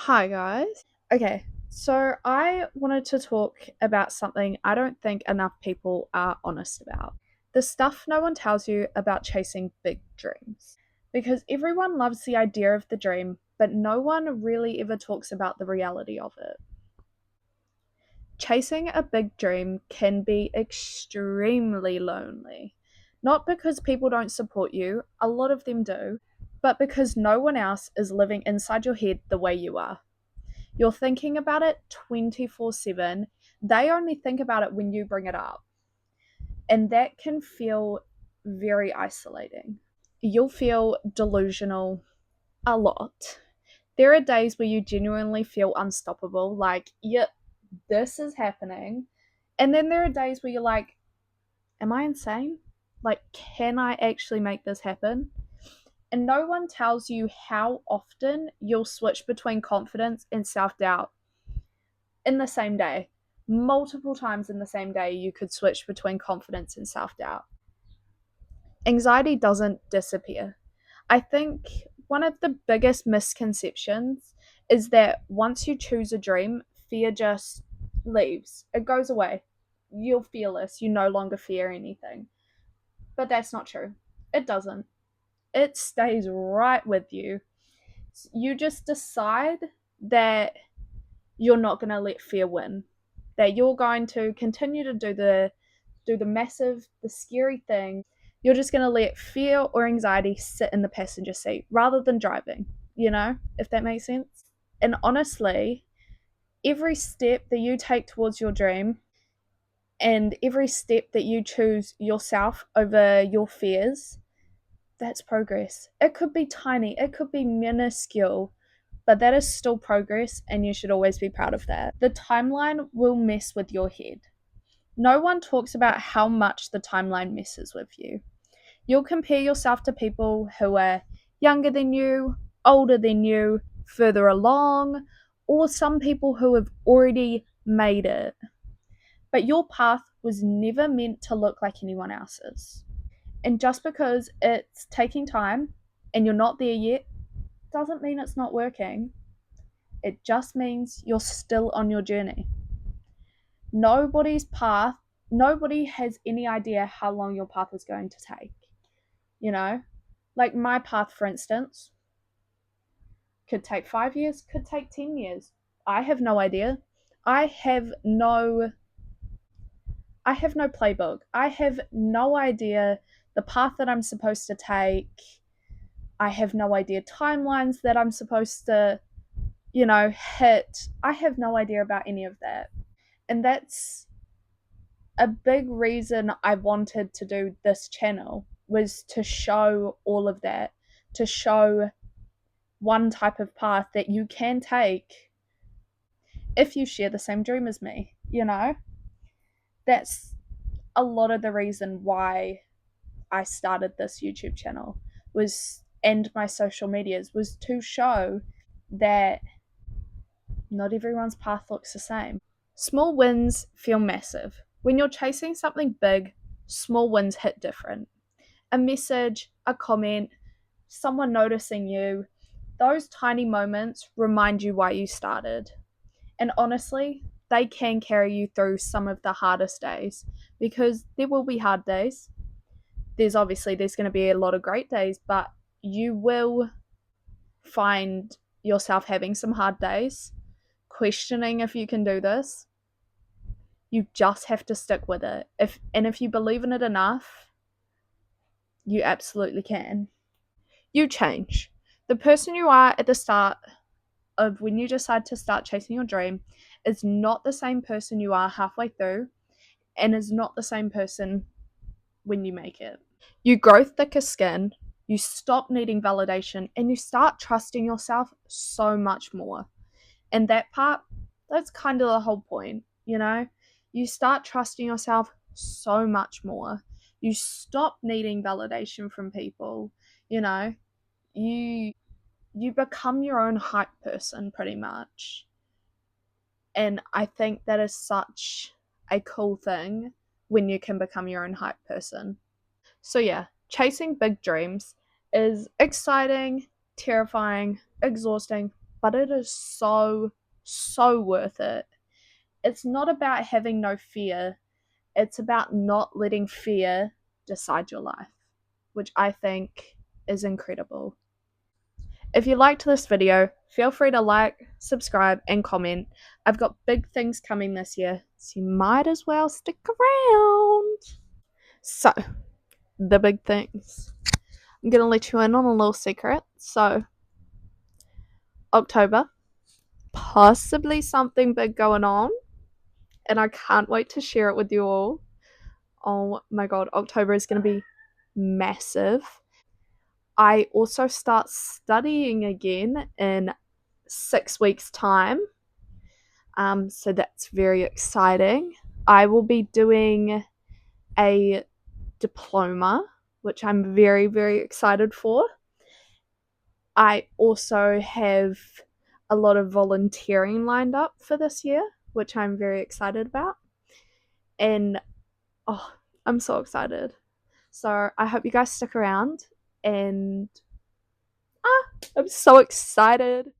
Hi, guys. Okay, so I wanted to talk about something I don't think enough people are honest about. The stuff no one tells you about chasing big dreams. Because everyone loves the idea of the dream, but no one really ever talks about the reality of it. Chasing a big dream can be extremely lonely. Not because people don't support you, a lot of them do, but because no one else is living inside your head the way you are. You're thinking about it 24/7. They only think about it when you bring it up. And that can feel very isolating. You'll feel delusional a lot. There are days where you genuinely feel unstoppable, like, yep, this is happening. And then there are days where you're like, am I insane? Like, can I actually make this happen? And no one tells you how often you'll switch between confidence and self doubt in the same day. Multiple times in the same day, you could switch between confidence and self doubt. Anxiety doesn't disappear. I think one of the biggest misconceptions is that once you choose a dream, fear just leaves. It goes away. You're fearless. You no longer fear anything. But that's not true. It doesn't. It stays right with you. You just decide that you're not going to let fear win, that you're going to continue to do the massive, the scary thing. You're just going to let fear or anxiety sit in the passenger seat rather than driving, if that makes sense. And honestly, every step that you take towards your dream and every step that you choose yourself over your fears, that's progress. It could be tiny, it could be minuscule, but that is still progress, and you should always be proud of that. The timeline will mess with your head. No one talks about how much the timeline messes with you. You'll compare yourself to people who are younger than you, older than you, further along, or some people who have already made it. But your path was never meant to look like anyone else's. And just because it's taking time and you're not there yet, doesn't mean it's not working. It just means you're still on your journey. Nobody's path, nobody has any idea how long your path is going to take. You know, like my path, for instance, could take 5 years, could take 10 years. I have no idea. I have no I have no playbook. I have no idea the path that I'm supposed to take. I have no idea timelines that I'm supposed to, hit. I have no idea about any of that. And that's a big reason I wanted to do this channel, was to show all of that, to show one type of path that you can take if you share the same dream as me. That's a lot of the reason why I started this YouTube channel, was and my social medias, was to show that not everyone's path looks the same. Small wins feel massive. When you're chasing something big, small wins hit different. A message, a comment, someone noticing you, those tiny moments remind you why you started. And honestly, they can carry you through some of the hardest days, because there will be hard days. There's going to be a lot of great days, but you will find yourself having some hard days, questioning if you can do this. You just have to stick with it. If you believe in it enough, you absolutely can. You change. The person you are at the start of when you decide to start chasing your dream is not the same person you are halfway through, and is not the same person when you make it. You grow thicker skin, you stop needing validation, and you start trusting yourself so much more. And that part, that's kind of the whole point. You start trusting yourself so much more. You stop needing validation from people. You become your own hype person, pretty much. And I think that is such a cool thing when you can become your own hype person. So yeah, chasing big dreams is exciting, terrifying, exhausting, but it is so, so worth it. It's not about having no fear, it's about not letting fear decide your life, which I think is incredible. If you liked this video, feel free to like, subscribe, and comment. I've got big things coming this year, so you might as well stick around. So, the big things. I'm going to let you in on a little secret. So, October, possibly something big going on, and I can't wait to share it with you all. Oh my god, October is going to be massive. I also start studying again in 6 weeks' time. So that's very exciting. I will be doing a diploma, which I'm very, very excited for. I also have a lot of volunteering lined up for this year, which I'm very excited about. And oh, I'm so excited. So I hope you guys stick around and I'm so excited.